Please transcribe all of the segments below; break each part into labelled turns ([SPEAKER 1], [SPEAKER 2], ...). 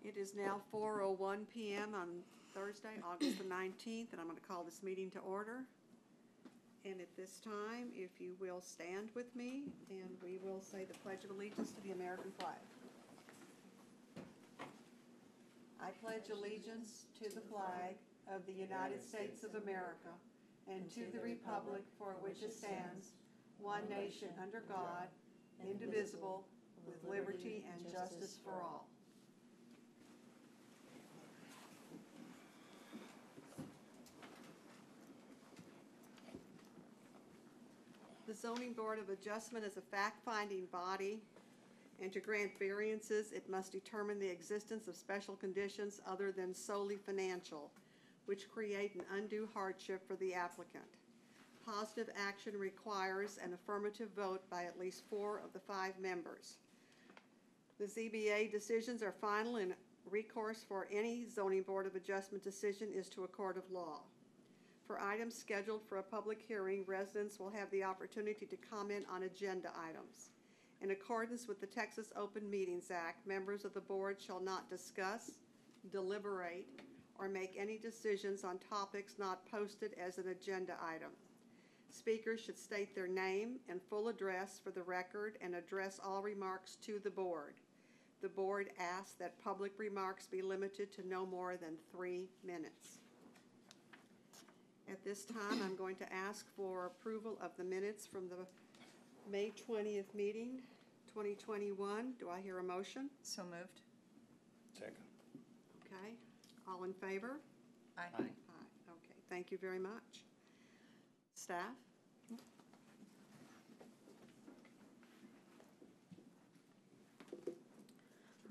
[SPEAKER 1] It is now 4:01 p.m. on Thursday, August the 19th, and I'm going to call this meeting to order. And at this time, if you will stand with me, and we will say the Pledge of Allegiance to the American flag. I pledge allegiance to the flag of the United States of America and to the republic for which it stands, one nation under God, indivisible, with liberty and justice for all. The Zoning Board of Adjustment is a fact-finding body, and to grant variances, it must determine the existence of special conditions other than solely financial, which create an undue hardship for the applicant. Positive action requires an affirmative vote by at least 4 of the 5 members. The ZBA decisions are final, and recourse for any Zoning Board of Adjustment decision is to a court of law. For items scheduled for a public hearing, residents will have the opportunity to comment on agenda items. In accordance with the Texas Open Meetings Act, members of the board shall not discuss, deliberate, or make any decisions on topics not posted as an agenda item. Speakers should state their name and full address for the record and address all remarks to the board. The board asks that public remarks be limited to no more than 3 minutes. At this time, I'm going to ask for approval of the minutes from the May 20th meeting, 2021. Do I hear a motion?
[SPEAKER 2] So moved.
[SPEAKER 3] Second.
[SPEAKER 1] Okay. All in favor?
[SPEAKER 2] Aye.
[SPEAKER 1] Aye. Okay. Thank you very much. Staff?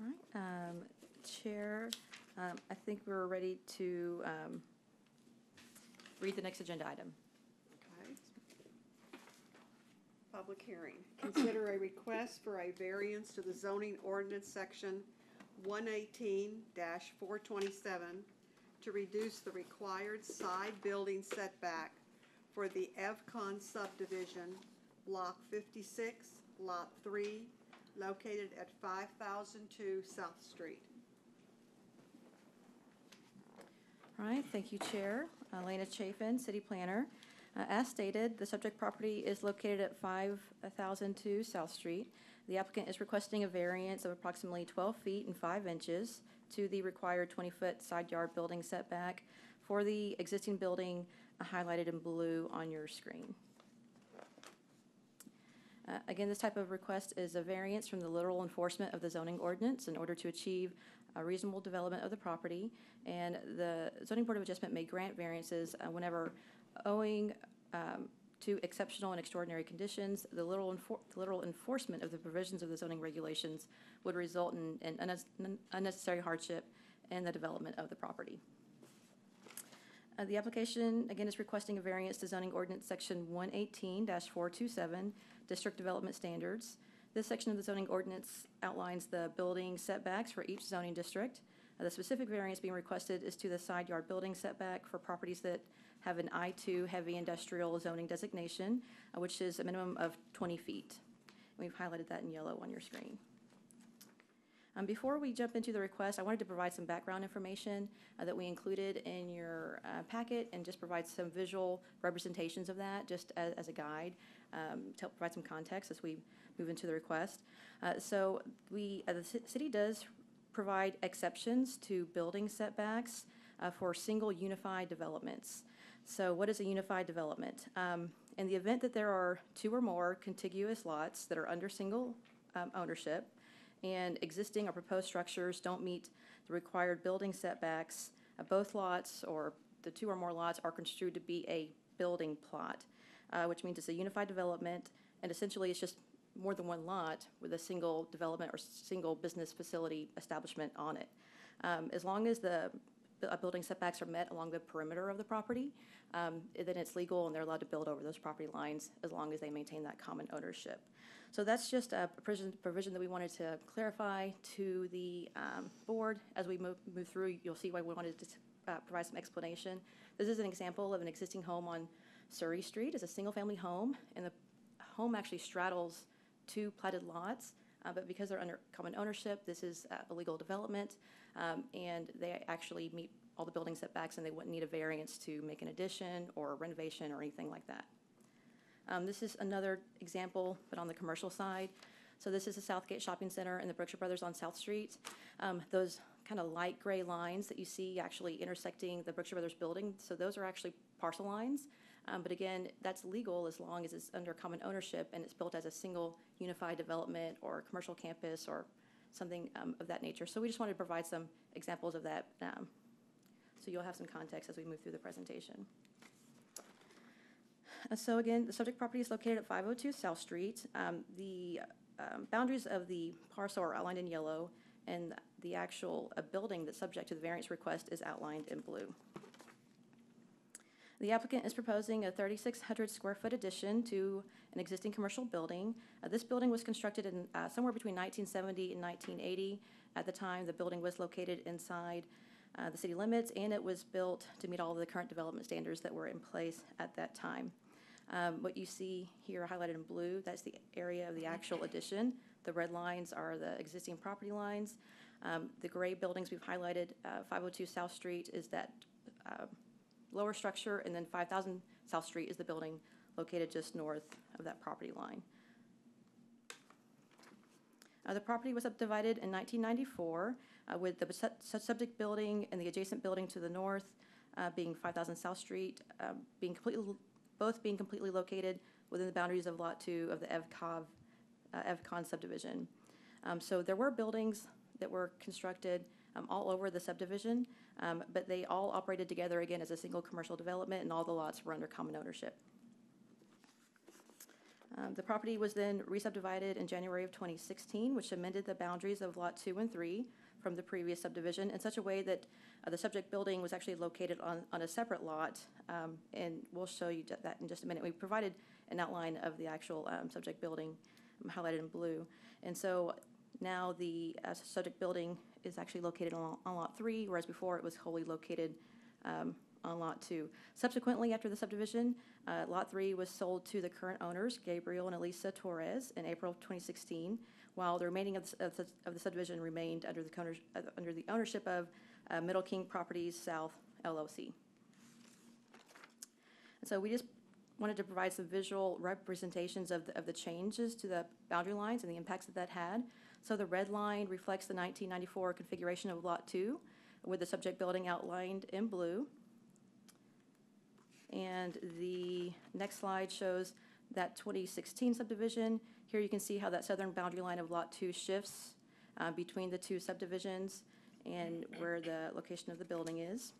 [SPEAKER 4] All right. Chair, I think we're ready to read the next agenda item.
[SPEAKER 1] Okay. Public hearing. Consider a request for a variance to the zoning ordinance section 118-427 to reduce the required side building setback for the Evcon subdivision, Block 56, Lot 3, located at 5002 South Street.
[SPEAKER 4] All right, thank you, Chair. Elena Chafin, City Planner. As stated, the subject property is located at 5002 South Street. The applicant is requesting a variance of approximately 12 feet and 5 inches to the required 20-foot side yard building setback for the existing building highlighted in blue on your screen. Again, this type of request is a variance from the literal enforcement of the zoning ordinance in order to achieve a reasonable development of the property, and the Zoning Board of Adjustment may grant variances whenever owing to exceptional and extraordinary conditions, the literal enforcement of the provisions of the zoning regulations would result in unnecessary hardship in the development of the property. The application, again, is requesting a variance to zoning ordinance section 118-427, district development standards. This section of the zoning ordinance outlines the building setbacks for each zoning district. The specific variance being requested is to the side yard building setback for properties that have an I2 heavy industrial zoning designation, which is a minimum of 20 feet. We've highlighted that in yellow on your screen. Before we jump into the request, I wanted to provide some background information that we included in your packet and just provide some visual representations of that just as a guide to help provide some context as we move into the request. So the city does provide exceptions to building setbacks for single unified developments. So what is a unified development? In the event that there are 2 or more contiguous lots that are under single ownership, and existing or proposed structures don't meet the required building setbacks, both lots or the 2 or more lots are construed to be a building plot, which means it's a unified development, and essentially it's just more than 1 lot with a single development or single business facility establishment on it. As long as the building setbacks are met along the perimeter of the property, then it's legal and they're allowed to build over those property lines as long as they maintain that common ownership. So that's just a provision that we wanted to clarify to the board. As we move through, you'll see why we wanted to provide some explanation. This is an example of an existing home on Surrey Street. It's a single-family home, and the home actually straddles 2 platted lots but because they're under common ownership, this is a legal development, and they actually meet all the building setbacks, and they wouldn't need a variance to make an addition or renovation or anything like that. This is another example, but on the commercial side. So this is the Southgate Shopping Center and the Brookshire Brothers on South Street. Those kind of light gray lines that you see actually intersecting the Brookshire Brothers building, so those are actually parcel lines. But again, that's legal as long as it's under common ownership and it's built as a single unified development or commercial campus or something of that nature. So we just wanted to provide some examples of that, so you'll have some context as we move through the presentation. So again, the subject property is located at 502 South Street. The boundaries of the parcel are outlined in yellow, and the actual building that's subject to the variance request is outlined in blue. The applicant is proposing a 3,600 square foot addition to an existing commercial building. This building was constructed in somewhere between 1970 and 1980. At the time, the building was located inside the city limits, and it was built to meet all of the current development standards that were in place at that time. What you see here highlighted in blue, that's the area of the actual addition. The red lines are the existing property lines. The gray buildings we've highlighted, 502 South Street is that lower structure, and then 5,000 South Street is the building located just north of that property line. The property was subdivided in 1994 with the subject building and the adjacent building to the north being 5,000 South Street, both being completely located within the boundaries of Lot 2 of the Evcon subdivision. So there were buildings that were constructed all over the subdivision, but they all operated together again as a single commercial development, and all the lots were under common ownership. The property was then re-subdivided in January of 2016, which amended the boundaries of Lot 2 and 3 from the previous subdivision in such a way that the subject building was actually located on a separate lot, and we'll show you that in just a minute. We provided an outline of the actual subject building highlighted in blue. And so now the subject building is actually located on Lot 3, whereas before it was wholly located on Lot 2. Subsequently, after the subdivision, Lot 3 was sold to the current owners, Gabriel and Elisa Torres, in April of 2016, while the remaining of the subdivision remained under the ownership of Middle King Properties South, LLC. And so we just wanted to provide some visual representations of the changes to the boundary lines and the impacts that had. So the red line reflects the 1994 configuration of Lot 2, with the subject building outlined in blue. And the next slide shows that 2016 subdivision. Here you can see how that southern boundary line of Lot 2 shifts between the two subdivisions and where the location of the building is.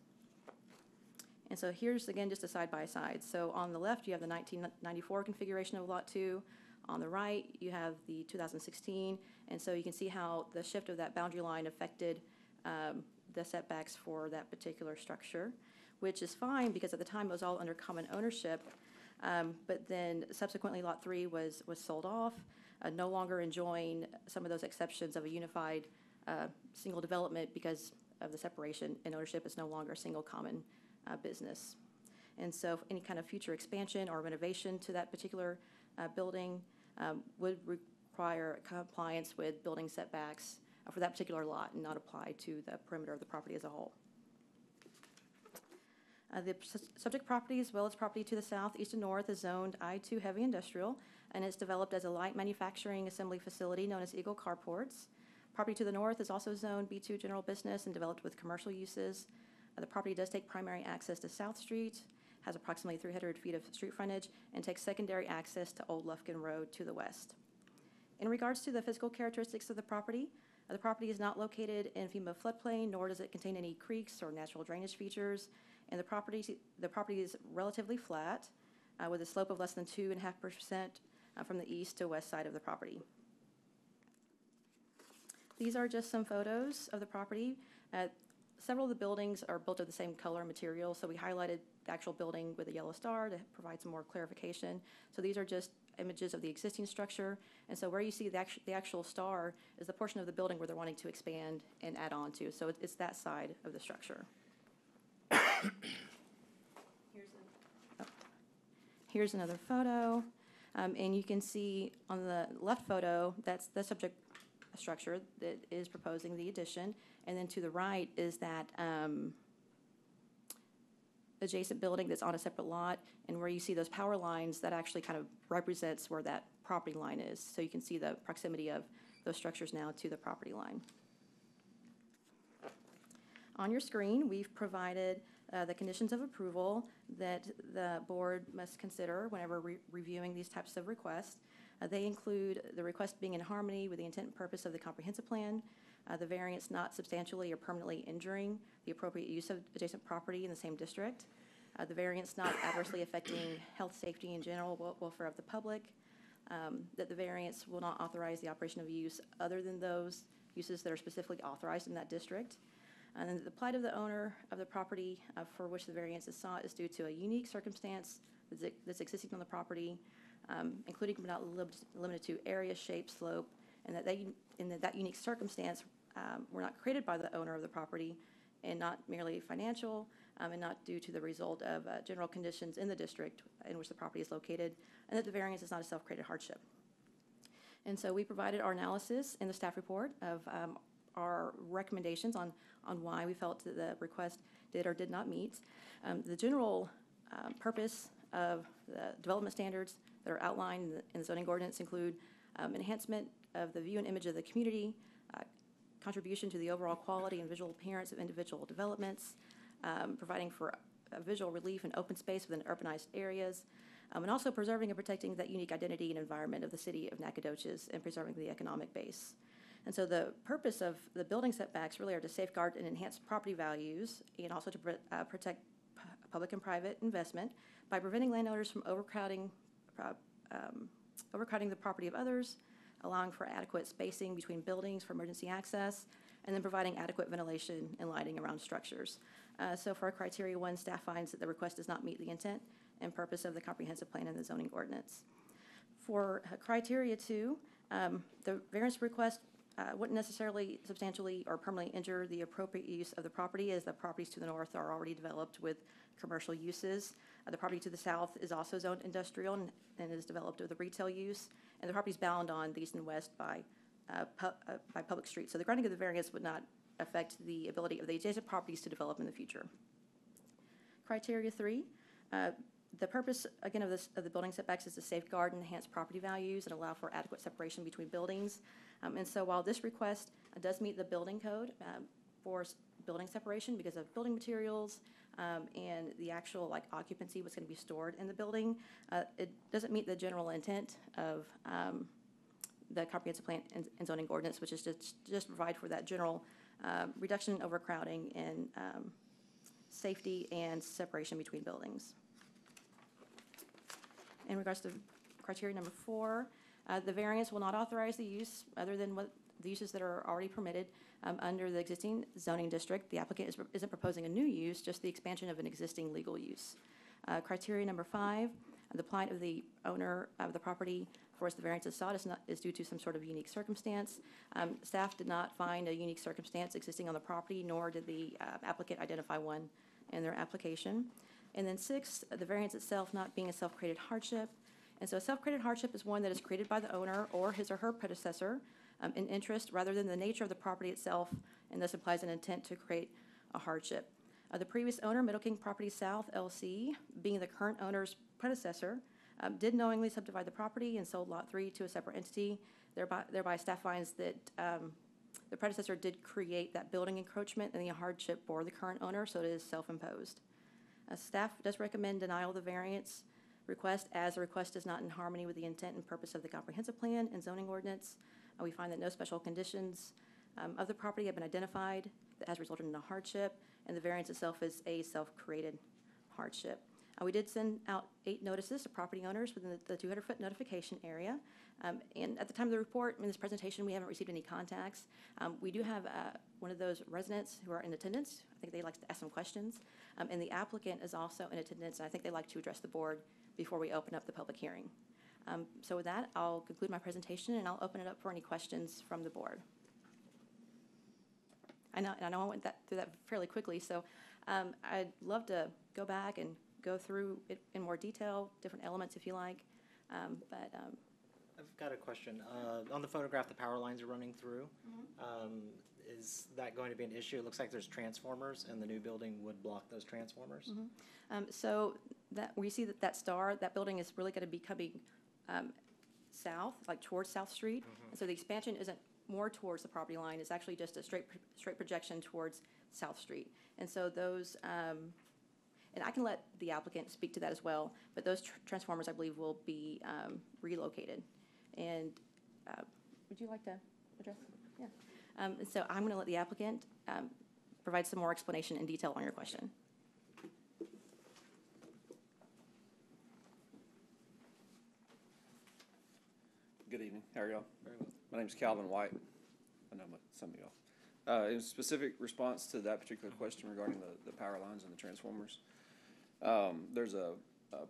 [SPEAKER 4] And so here's, again, just a side-by-side. So on the left, you have the 1994 configuration of Lot 2. On the right, you have the 2016. And so you can see how the shift of that boundary line affected the setbacks for that particular structure, which is fine because at the time it was all under common ownership. But then subsequently, Lot 3 was sold off, no longer enjoying some of those exceptions of a unified single development because of the separation in ownership. Is no longer a single common business. And so any kind of future expansion or renovation to that particular building would require compliance with building setbacks for that particular lot and not apply to the perimeter of the property as a whole. The subject property, as well as property to the south, east, and north, is zoned I-2 heavy industrial, and it's developed as a light manufacturing assembly facility known as Eagle Carports. Property to the north is also zoned B2 general business and developed with commercial uses. The property does take primary access to South Street, has approximately 300 feet of street frontage, and takes secondary access to Old Lufkin Road to the west. In regards to the physical characteristics of the property is not located in FEMA floodplain, nor does it contain any creeks or natural drainage features. And the property is relatively flat, with a slope of less than 2.5% from the east to west side of the property. These are just some photos of the property. Several of the buildings are built of the same color and material, so we highlighted the actual building with a yellow star to provide some more clarification. So these are just images of the existing structure, and so where you see the actual star is the portion of the building where they're wanting to expand and add on to. So it's that side of the structure. Here's another photo, and you can see on the left photo, that's the subject structure that is proposing the addition. And then to the right is that adjacent building that's on a separate lot, and where you see those power lines, that actually kind of represents where that property line is. So you can see the proximity of those structures now to the property line. On your screen, we've provided the conditions of approval that the board must consider whenever reviewing these types of requests. They include the request being in harmony with the intent and purpose of the comprehensive plan, the variance not substantially or permanently injuring the appropriate use of adjacent property in the same district, the variance not adversely affecting health, safety, and general welfare of the public, that the variance will not authorize the operation of use other than those uses that are specifically authorized in that district, and then the plight of the owner of the property for which the variance is sought is due to a unique circumstance that's existing on the property, including but not limited to area, shape, slope, and that unique circumstance were not created by the owner of the property and not merely financial, and not due to the result of general conditions in the district in which the property is located, and that the variance is not a self-created hardship. And so we provided our analysis in the staff report of our recommendations on why we felt that the request did or did not meet. The general purpose of the development standards that are outlined in the zoning ordinance include enhancement of the view and image of the community, contribution to the overall quality and visual appearance of individual developments, providing for visual relief and open space within urbanized areas, and also preserving and protecting that unique identity and environment of the city of Nacogdoches and preserving the economic base. And so the purpose of the building setbacks really are to safeguard and enhance property values and also to protect public and private investment by preventing landowners from overcrowding the property of others, allowing for adequate spacing between buildings for emergency access, and then providing adequate ventilation and lighting around structures. So for our criteria 1, staff finds that the request does not meet the intent and purpose of the comprehensive plan and the zoning ordinance. For criteria 2, the variance request wouldn't necessarily substantially or permanently injure the appropriate use of the property, as the properties to the north are already developed with commercial uses. The property to the south is also zoned industrial and is developed with a retail use, and the property is bound on the east and west by public streets. So the granting of the variance would not affect the ability of the adjacent properties to develop in the future. Criteria 3, the purpose, again, of the building setbacks is to safeguard and enhance property values and allow for adequate separation between buildings. And so while this request does meet the building code for building separation because of building materials and the actual occupancy, what's going to be stored in the building, it doesn't meet the general intent of the comprehensive plan and zoning ordinance, which is just provide for that general reduction in overcrowding and safety and separation between buildings. In regards to criteria number 4, the variance will not authorize the use other than what the uses that are already permitted under the existing zoning district. The applicant isn't proposing a new use, just the expansion of an existing legal use. Criteria number 5, the plight of the owner of the property for which the variance is sought is due to some sort of unique circumstance. Staff did not find a unique circumstance existing on the property, nor did the applicant identify one in their application. And then 6, the variance itself not being a self-created hardship. And so a self-created hardship is one that is created by the owner or his or her predecessor in interest rather than the nature of the property itself, and thus implies an intent to create a hardship. The previous owner, Middle King Property South, LC, being the current owner's predecessor, did knowingly subdivide the property and sold Lot 3 to a separate entity. Thereby staff finds that the predecessor did create that building encroachment and the hardship for the current owner, so it is self-imposed. Staff does recommend denial of the variance request as the request is not in harmony with the intent and purpose of the comprehensive plan and zoning ordinance. We find that no special conditions of the property have been identified that has resulted in a hardship, and the variance itself is a self-created hardship. We did send out 8 notices to property owners within the 200-foot notification area. And at the time of the report, in this presentation, we haven't received any contacts. We do have one of those residents who are in attendance. I think they'd like to ask some questions. And the applicant is also in attendance, and I think they'd like to address the board before we open up the public hearing. So with that, I'll conclude my presentation, and I'll open it up for any questions from the board. I know I went through that fairly quickly, so I'd love to go back and go through it in more detail, different elements if you like. But
[SPEAKER 2] I've got a question. On the photograph, the power lines are running through. Is that going to be an issue? It looks like there's transformers, and the new building would block those transformers.
[SPEAKER 4] So that, where you see that star, that building is really gonna be coming south, like towards South Street. And so the expansion isn't more towards the property line, it's actually just a straight projection towards South Street. And so those, and I can let the applicant speak to that as well, but those transformers, I believe, will be relocated. And would you like to address? Yeah. And so I'm gonna let the applicant provide some more explanation and detail on your question.
[SPEAKER 3] Good evening. How are y'all?
[SPEAKER 2] Very well.
[SPEAKER 3] My name's Calvin White. I know some of y'all. In specific response to that particular question regarding the power lines and the transformers, there's a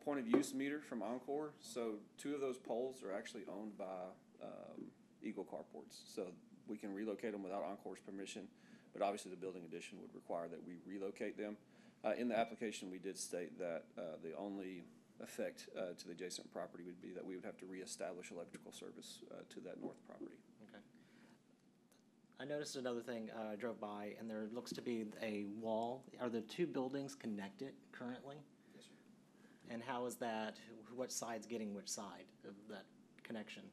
[SPEAKER 3] point of use meter from Encore. So 2 of those poles are actually owned by Eagle Carports. So we can relocate them without Encore's permission, but obviously the building addition would require that we relocate them. In the application, we did state that the only effect to the adjacent property would be that we would have to reestablish electrical service to that north property.
[SPEAKER 2] Okay. I noticed another thing. I drove by, and there looks to be a wall. Are the 2 buildings connected currently?
[SPEAKER 3] Yes, sir.
[SPEAKER 2] And how is that? What side's getting which side of that connection?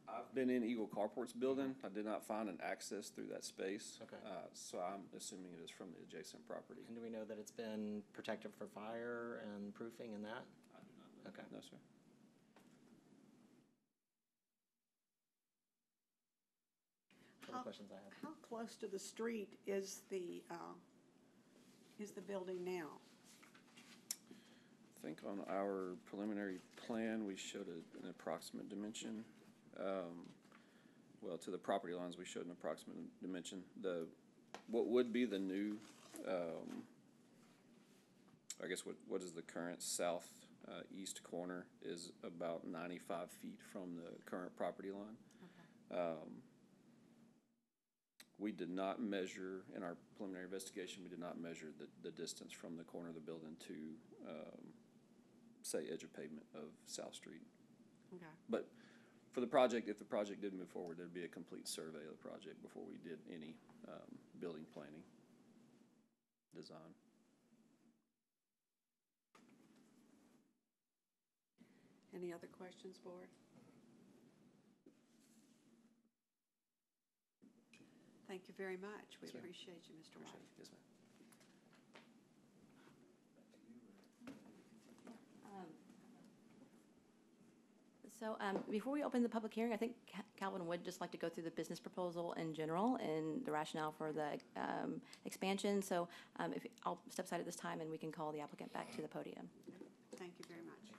[SPEAKER 3] I've been in Eagle Carport's building. I did not find an access through that space.
[SPEAKER 2] Okay.
[SPEAKER 3] So I'm assuming it is from the adjacent property.
[SPEAKER 2] And do we know that it's been protected for fire and proofing and that?
[SPEAKER 3] I do not know.
[SPEAKER 2] Okay.
[SPEAKER 3] No, sir.
[SPEAKER 2] Other questions I have?
[SPEAKER 1] How close to the street is the building now?
[SPEAKER 3] I think on our preliminary plan, we showed an approximate dimension. Well, to the property lines, we showed an approximate dimension. What would be the new, I guess what is the current southeast corner is about 95 feet from the current property line. We did not measure, in our preliminary investigation, we did not measure the distance from the corner of the building to, say, edge of pavement of South Street.
[SPEAKER 1] Okay.
[SPEAKER 3] But for the project, if the project did move forward, there'd be a complete survey of the project before we did any building planning design.
[SPEAKER 1] Any other questions, board? Thank you very much. We
[SPEAKER 3] Yes, ma'am.
[SPEAKER 1] appreciate you, Mr. White.
[SPEAKER 3] Yes, ma'am.
[SPEAKER 4] So before we open the public hearing, I think Calvin would just like to go through the business proposal in general and the rationale for the expansion. So if I'll step aside at this time and we can call the applicant back to the podium.
[SPEAKER 1] Thank you very much.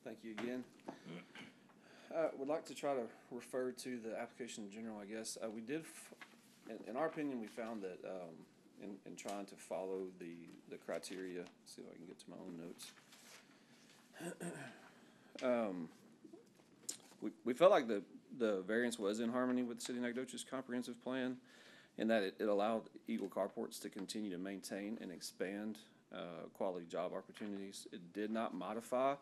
[SPEAKER 3] Thank you again. Would like to try to refer to the application in general, I guess. We did, in our opinion, we found that in trying to follow the criteria, see if I can get to my own notes. We felt like the variance was in harmony with the City of Nacogdoches comprehensive plan, in that it allowed Eagle Carports to continue to maintain and expand quality job opportunities. It did not modify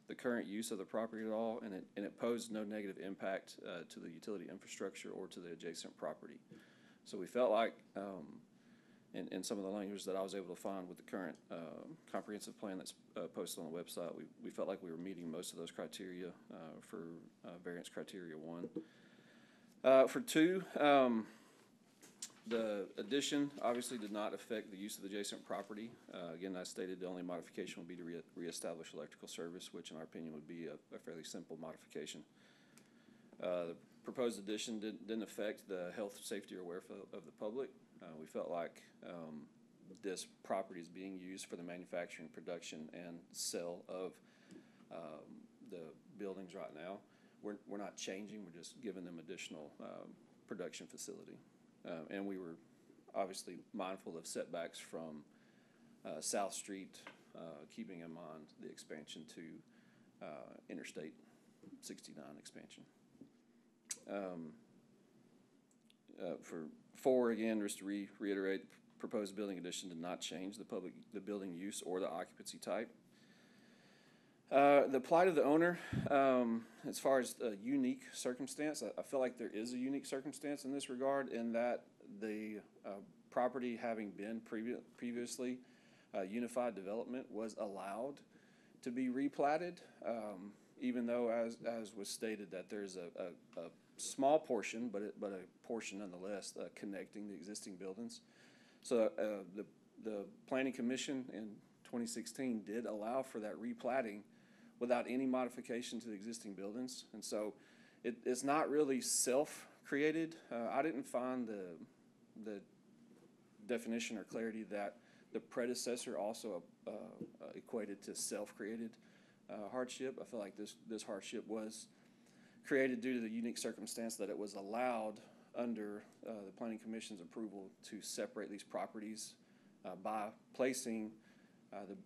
[SPEAKER 3] the current use of the property at all, and it posed no negative impact to the utility infrastructure or to the adjacent property. So we felt like, in some of the language that I was able to find with the current comprehensive plan that's posted on the website, we felt like we were meeting most of those criteria for variance criteria 1. For 2, the addition obviously did not affect the use of the adjacent property. Again, I stated the only modification would be to reestablish electrical service, which in our opinion would be a fairly simple modification. The proposed addition didn't affect the health, safety, or welfare of the public. We felt like this property is being used for the manufacturing, production, and sale of the buildings right now. We're not changing, we're just giving them additional production facility. And we were obviously mindful of setbacks from South Street, keeping in mind the expansion to Interstate 69 expansion. For 4, again, just to reiterate, proposed building addition did not change the building use or the occupancy type. The plight of the owner, as far as a unique circumstance, I feel like there is a unique circumstance in this regard in that the property having been previously unified development was allowed to be replatted, even though as was stated that there's a small portion, but a portion nonetheless, connecting the existing buildings. So the Planning Commission in 2016 did allow for that replatting without any modification to the existing buildings. And so it's not really self-created. I didn't find the definition or clarity that the predecessor also equated to self-created hardship. I feel like this hardship was created due to the unique circumstance that it was allowed under the Planning Commission's approval to separate these properties by placing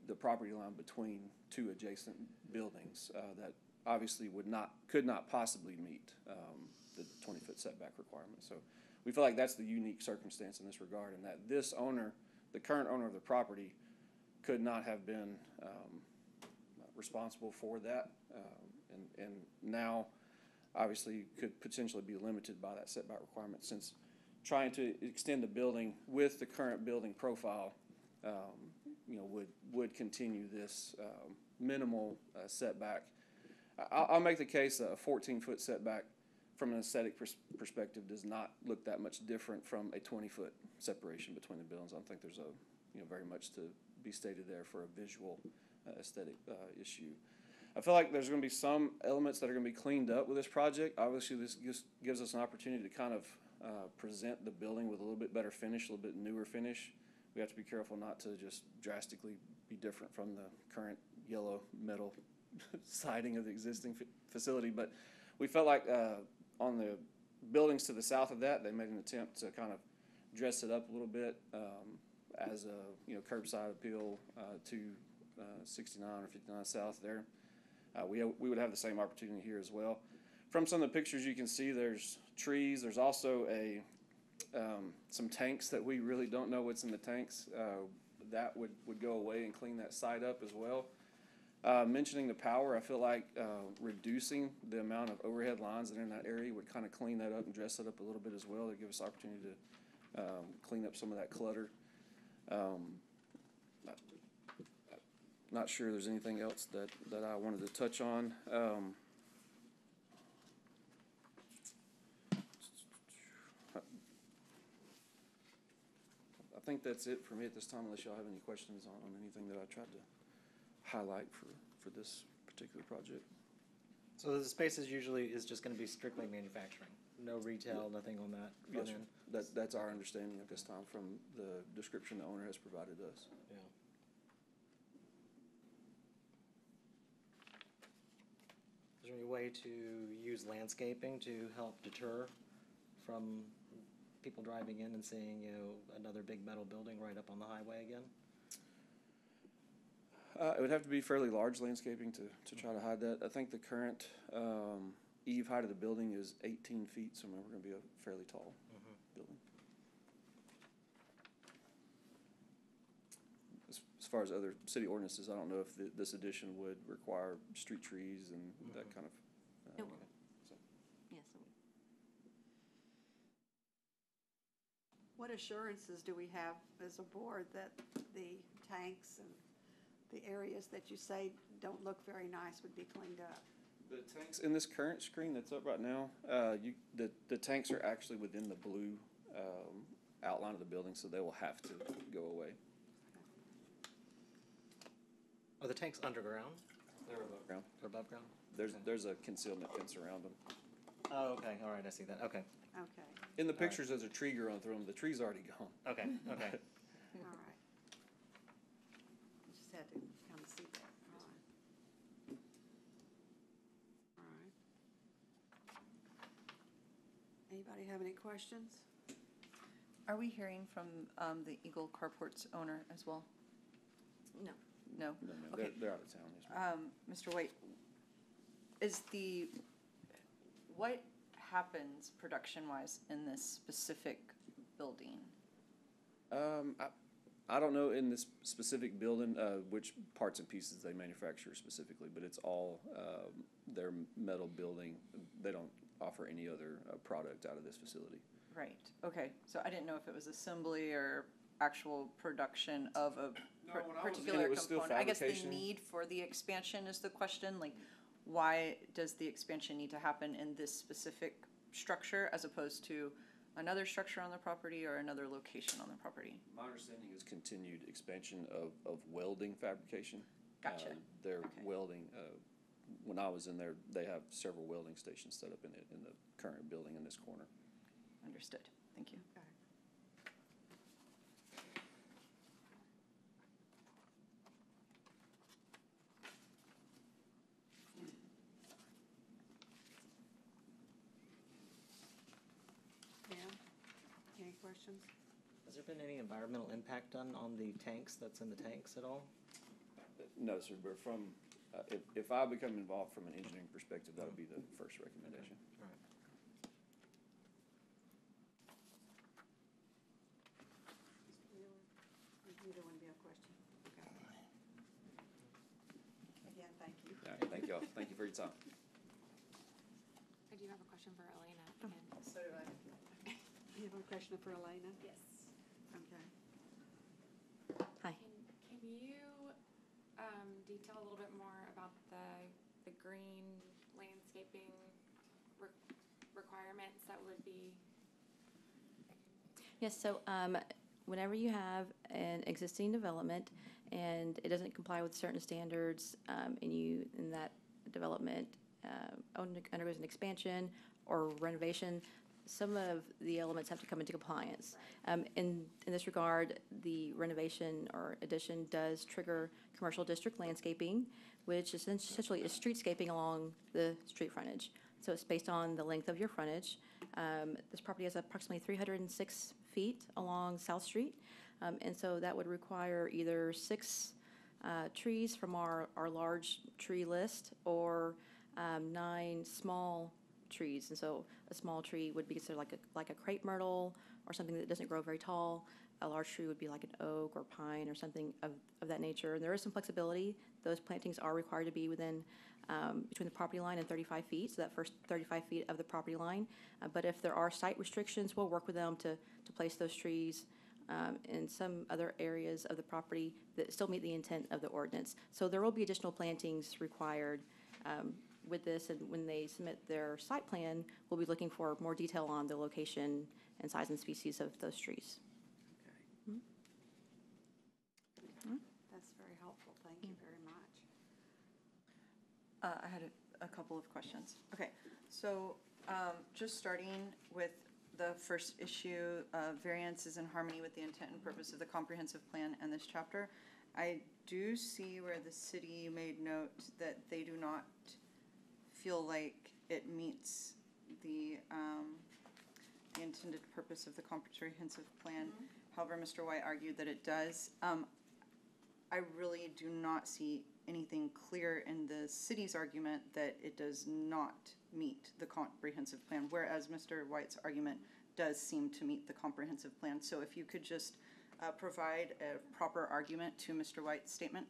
[SPEAKER 3] the property line between two adjacent buildings that obviously could not possibly meet the 20-foot setback requirement. So we feel like that's the unique circumstance in this regard, and that this owner, the current owner of the property, could not have been responsible for that, and now obviously could potentially be limited by that setback requirement, since trying to extend the building with the current building profile would continue this minimal setback. I'll make the case that a 14-foot setback from an aesthetic perspective does not look that much different from a 20-foot separation between the buildings. I don't think there's very much to be stated there for a visual aesthetic issue. I feel like there's going to be some elements that are going to be cleaned up with this project. Obviously, this gives us an opportunity to kind of present the building with a little bit better finish, a little bit newer finish. We have to be careful not to just drastically be different from the current yellow metal siding of the existing facility. But we felt like on the buildings to the south of that, they made an attempt to kind of dress it up a little bit as a curbside appeal to 69 or 59 South there. We would have the same opportunity here as well. From some of the pictures you can see, there's trees. There's also some tanks that we really don't know what's in the tanks. That would go away and clean that site up as well. Mentioning the power, I feel like reducing the amount of overhead lines that are in that area would kind of clean that up and dress it up a little bit as well to give us opportunity to clean up some of that clutter. Not sure there's anything else that I wanted to touch on. I think that's it for me at this time, unless y'all have any questions on anything that I tried to highlight for this particular project.
[SPEAKER 2] So the space is just going to be strictly manufacturing, no retail, nothing on that front end?
[SPEAKER 3] That's our understanding at this time from the description the owner has provided us.
[SPEAKER 2] Yeah. Is there any way to use landscaping to help deter from people driving in and seeing, another big metal building right up on the highway again?
[SPEAKER 3] It would have to be fairly large landscaping to try to hide that. I think the current eave height of the building is 18 feet, so we're going to be a fairly tall building. As far as other city ordinances, I don't know if this addition would require street trees and that kind of.
[SPEAKER 4] It will.
[SPEAKER 3] So.
[SPEAKER 4] Yes, it will.
[SPEAKER 1] What assurances do we have as a board that the tanks and the areas that you say don't look very nice would be cleaned up?
[SPEAKER 3] The tanks in this current screen that's up right now, the tanks are actually within the blue outline of the building, so they will have to go away.
[SPEAKER 2] Are the tanks underground?
[SPEAKER 3] They're above ground.
[SPEAKER 2] Or above ground?
[SPEAKER 3] There's a concealment fence around them.
[SPEAKER 2] Oh, okay, all right, I see that, okay,
[SPEAKER 1] Okay,
[SPEAKER 3] In the pictures, there's a tree growing through them. The tree's already gone.
[SPEAKER 2] okay.
[SPEAKER 1] all right. Just had to kind of see that. All right. All right. Anybody have any questions?
[SPEAKER 5] Are we hearing from the Eagle Carport's owner as well?
[SPEAKER 4] No.
[SPEAKER 5] No?
[SPEAKER 3] No,
[SPEAKER 5] Okay.
[SPEAKER 3] they're out of town. Yes, ma'am.
[SPEAKER 5] Mr. White, what happens production-wise in this specific building?
[SPEAKER 3] I don't know in this specific building, which parts and pieces they manufacture specifically, but it's all, their metal building. They don't offer any other, product out of this facility.
[SPEAKER 5] Right, okay, so I didn't know if it was assembly or actual production of a
[SPEAKER 3] No, when I was in,
[SPEAKER 5] particular
[SPEAKER 3] it was still
[SPEAKER 5] component. I guess the
[SPEAKER 3] fabrication.
[SPEAKER 5] need for the expansion is the question, like, why does the expansion need to happen in this specific structure as opposed to another structure on the property or another location on the property?
[SPEAKER 3] My understanding is continued expansion of welding fabrication.
[SPEAKER 5] Gotcha.
[SPEAKER 3] They're
[SPEAKER 5] Okay.
[SPEAKER 3] welding, when I was in there, they have several welding stations set up in the current building in this corner.
[SPEAKER 5] Understood, thank you.
[SPEAKER 1] Okay. Pam, any questions?
[SPEAKER 2] Has there been any environmental impact done on the tanks that's in the tanks at all?
[SPEAKER 3] No, sir, but from, if I become involved from an engineering perspective, that would be the first recommendation.
[SPEAKER 2] Right.
[SPEAKER 1] Neither one of you have a question? Okay. Again, thank you.
[SPEAKER 3] All right, thank y'all. Thank you for your time.
[SPEAKER 6] I do have a question for Elena again.
[SPEAKER 5] So do I.
[SPEAKER 1] You have a question for Elena?
[SPEAKER 6] Yes.
[SPEAKER 1] Okay.
[SPEAKER 4] Hi.
[SPEAKER 6] Can you detail a little bit more about the green landscaping requirements that would be?
[SPEAKER 4] Yes, so whenever you have an existing development and it doesn't comply with certain standards, and that development undergoes an expansion or renovation, some of the elements have to come into compliance. In this regard, the renovation or addition does trigger commercial district landscaping, which essentially is streetscaping along the street frontage. So it's based on the length of your frontage. This property has approximately 306 feet along South Street. And so that would require either 6 trees from our large tree list or 9 small trees. And so a small tree would be considered like a crepe myrtle or something that doesn't grow very tall. A large tree would be like an oak or pine or something of that nature. And there is some flexibility. Those plantings are required to be within between the property line and 35 feet, so that first 35 feet of the property line. But if there are site restrictions, we'll work with them to place those trees in some other areas of the property that still meet the intent of the ordinance. So there will be additional plantings required with this, and when they submit their site plan, we'll be looking for more detail on the location and size and species of those trees.
[SPEAKER 1] That's very helpful. Thank you very much.
[SPEAKER 5] I had a couple of questions. Okay, so just starting with the first issue, variance is in harmony with the intent and purpose of the comprehensive plan and this chapter. I do see where the city made note that they do not feel like it meets the intended purpose of the comprehensive plan. However, Mr. White argued that it does. I really do not see anything clear in the city's argument that it does not meet the comprehensive plan, whereas Mr. White's argument does seem to meet the comprehensive plan. So if you could just provide a proper argument to Mr. White's statement.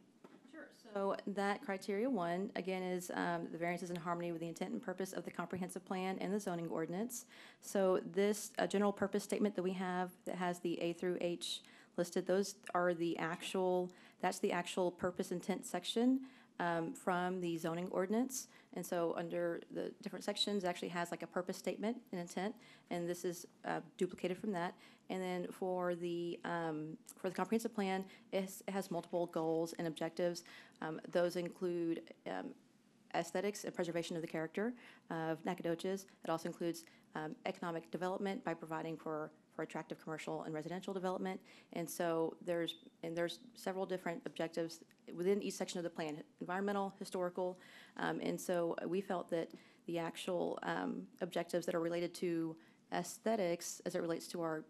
[SPEAKER 4] Sure. So that criteria 1, again, is the variance is in harmony with the intent and purpose of the comprehensive plan and the zoning ordinance. So this general purpose statement that we have that has the A through H listed, those are that's the actual purpose intent section from the zoning ordinance. And so under the different sections, it actually has like a purpose statement and intent, and this is duplicated from that. And then for the comprehensive plan, it has multiple goals and objectives. Those include aesthetics and preservation of the character of Nacogdoches. It also includes economic development by providing for attractive commercial and residential development. And so there's several different objectives within each section of the plan: environmental, historical. And so we felt that the actual objectives that are related to aesthetics as it relates to our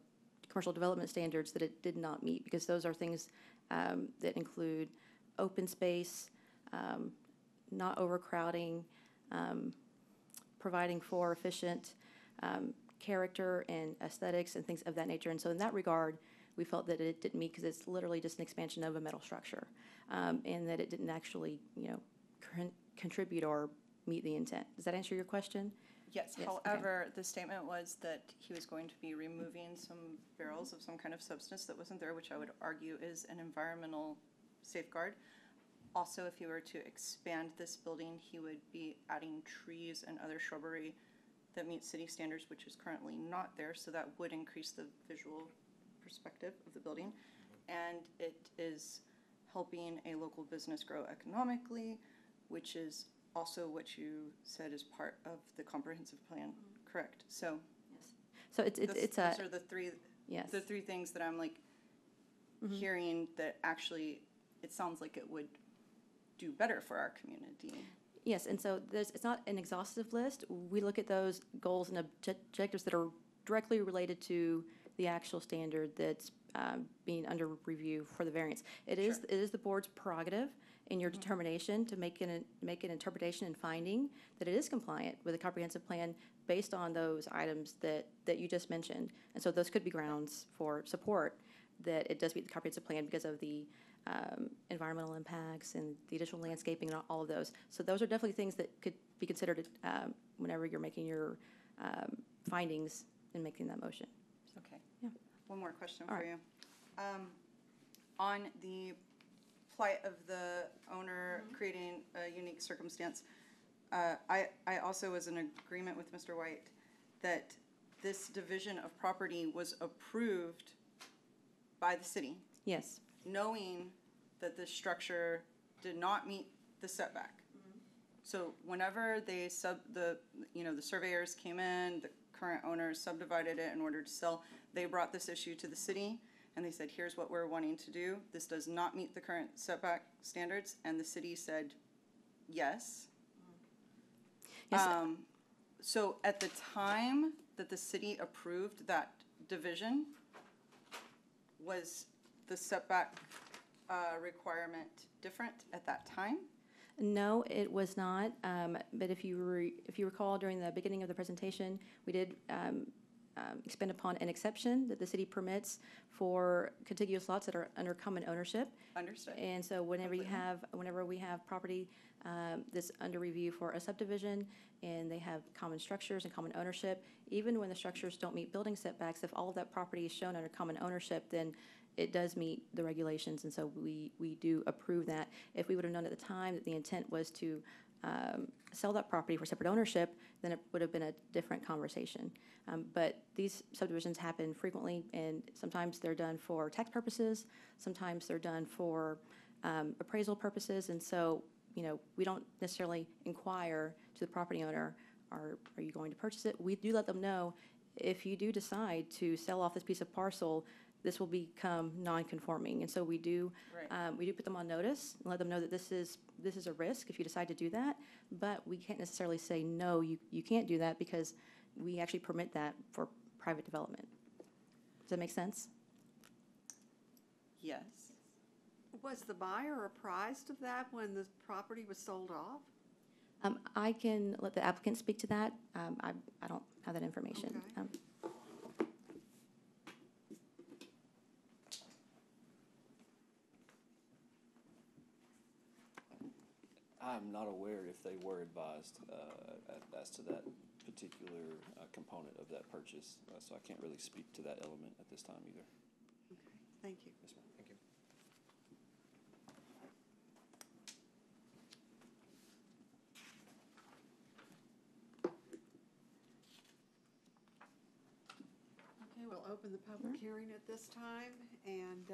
[SPEAKER 4] commercial development standards, that it did not meet, because those are things that include open space, not overcrowding, providing for efficient character and aesthetics and things of that nature. And so in that regard, we felt that it didn't meet, because it's literally just an expansion of a metal structure, and that it didn't actually, contribute or meet the intent. Does that answer your question?
[SPEAKER 5] Yes,
[SPEAKER 4] Yes, okay.
[SPEAKER 5] however, the statement was that he was going to be removing some barrels of some kind of substance that wasn't there, which I would argue is an environmental safeguard. Also, if he were to expand this building, he would be adding trees and other shrubbery that meet city standards, which is currently not there, so that would increase the visual perspective of the building. And it is helping a local business grow economically, which is also what you said is part of the comprehensive plan, correct? So
[SPEAKER 4] So it's a,
[SPEAKER 5] those are the three,
[SPEAKER 4] yes.
[SPEAKER 5] the three things that I'm like hearing that actually, it sounds like it would do better for our community.
[SPEAKER 4] Yes, and so it's not an exhaustive list. We look at those goals and objectives that are directly related to the actual standard that's being under review for the variance. It is the board's prerogative in your determination to make an interpretation and finding that it is compliant with the comprehensive plan based on those items that you just mentioned. And so those could be grounds for support that it does meet the comprehensive plan because of the environmental impacts and the additional landscaping and all of those. So those are definitely things that could be considered whenever you're making your findings and making that motion.
[SPEAKER 5] Okay.
[SPEAKER 4] Yeah.
[SPEAKER 5] One more question
[SPEAKER 4] All
[SPEAKER 5] for
[SPEAKER 4] right.
[SPEAKER 5] you. On the plight of the owner creating a unique circumstance, I also was in agreement with Mr. White that this division of property was approved by the city,
[SPEAKER 4] Yes.
[SPEAKER 5] knowing that this structure did not meet the setback. So whenever they the surveyors came in, the current owners subdivided it in order to sell, they brought this issue to the city and they said, here's what we're wanting to do. This does not meet the current setback standards, and the city said, yes.
[SPEAKER 4] Yes.
[SPEAKER 5] So at the time that the city approved that division, was the setback requirement different at that time?
[SPEAKER 4] No, it was not. But if you recall, during the beginning of the presentation, we did expand upon an exception that the city permits for contiguous lots that are under common ownership.
[SPEAKER 5] Understood.
[SPEAKER 4] And so whenever
[SPEAKER 5] Completely.
[SPEAKER 4] we have property that's under review for a subdivision and they have common structures and common ownership, even when the structures don't meet building setbacks, if all of that property is shown under common ownership, then it does meet the regulations, and so we do approve that. If we would have known at the time that the intent was to sell that property for separate ownership, then it would have been a different conversation. But these subdivisions happen frequently, and sometimes they're done for tax purposes, sometimes they're done for appraisal purposes, and so, we don't necessarily inquire to the property owner, are you going to purchase it? We do let them know, if you do decide to sell off this piece of parcel, this will become non-conforming. And so we do put them on notice and let them know that this is a risk if you decide to do that, but we can't necessarily say, no, you can't do that, because we actually permit that for private development. Does that make sense?
[SPEAKER 5] Yes.
[SPEAKER 1] Was the buyer apprised of that when the property was sold off?
[SPEAKER 4] I can let the applicant speak to that. I don't have that information.
[SPEAKER 1] Okay.
[SPEAKER 3] I'm not aware if they were advised as to that particular component of that purchase, so I can't really speak to that element at this time either.
[SPEAKER 1] Okay, thank you.
[SPEAKER 2] Yes, ma'am. Thank you.
[SPEAKER 1] Okay, we'll open the public hearing at this time, and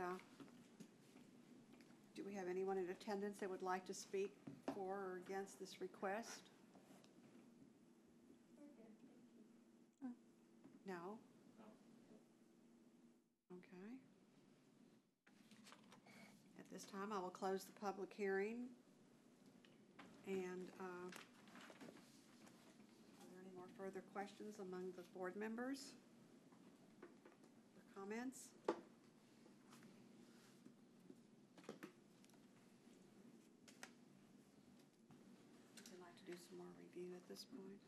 [SPEAKER 1] do we have anyone in attendance that would like to speak for or against this request? No? Okay. At this time, I will close the public hearing. And are there any more further questions among the board members? Or comments? Would you like to do some more review at this point?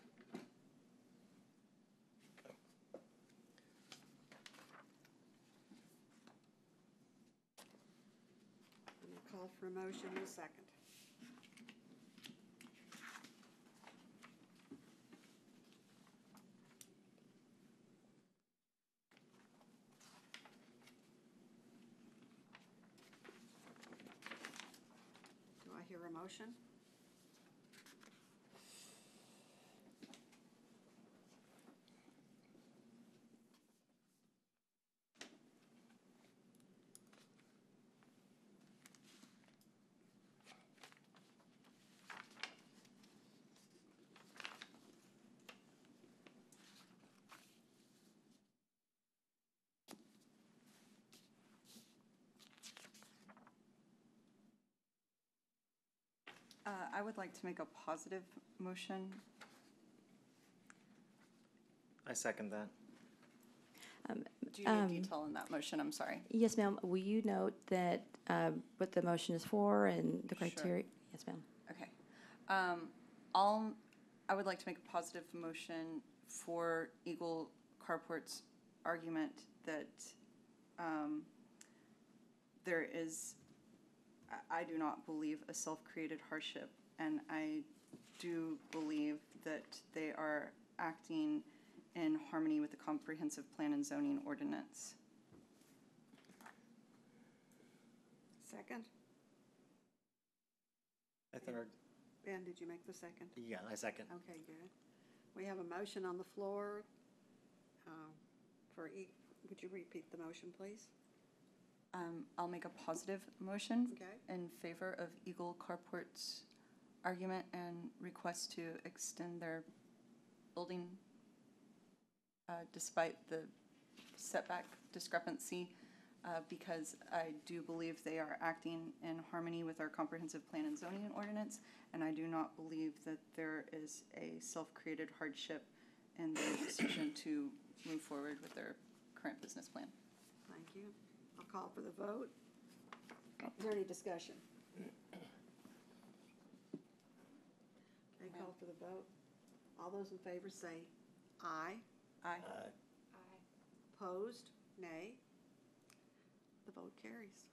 [SPEAKER 1] call for a motion in a second. Do I hear a motion?
[SPEAKER 5] I would like to make a positive motion.
[SPEAKER 2] I second that.
[SPEAKER 5] Do you need detail in that motion? I'm sorry.
[SPEAKER 4] Yes, ma'am. Will you note that what the motion is for and the
[SPEAKER 5] Sure.
[SPEAKER 4] criteria? Yes, ma'am.
[SPEAKER 5] Okay. I would like to make a positive motion for Eagle Carport's argument that there is, I do not believe, a self-created hardship, and I do believe that they are acting in harmony with the comprehensive plan and zoning ordinance.
[SPEAKER 1] Second?
[SPEAKER 2] I third.
[SPEAKER 1] Ben, did you make the second?
[SPEAKER 2] Yeah, I second.
[SPEAKER 1] Okay, good. We have a motion on the floor would you repeat the motion, please?
[SPEAKER 5] I'll make a positive motion
[SPEAKER 1] Okay.
[SPEAKER 5] in favor of Eagle Carport's argument and request to extend their building despite the setback discrepancy, because I do believe they are acting in harmony with our comprehensive plan and zoning ordinance, and I do not believe that there is a self-created hardship in their decision to move forward with their current business plan.
[SPEAKER 1] Thank you. I'll call for the vote. Is there any discussion? Okay, call for the vote. All those in favor say aye.
[SPEAKER 5] Aye.
[SPEAKER 6] Aye.
[SPEAKER 1] Opposed? Nay. The vote carries.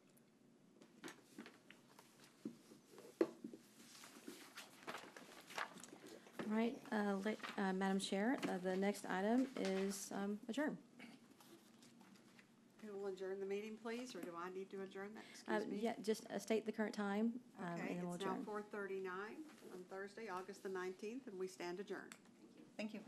[SPEAKER 4] All right, Madam Chair, the next item is adjourn.
[SPEAKER 1] Who will adjourn the meeting, please, or do I need to adjourn that? Excuse me.
[SPEAKER 4] Yeah, just state the current time, and
[SPEAKER 1] Okay,
[SPEAKER 4] then we'll
[SPEAKER 1] it's now
[SPEAKER 4] adjourn.
[SPEAKER 1] 4:39 on Thursday, August the 19th, and we stand adjourned.
[SPEAKER 5] Thank you.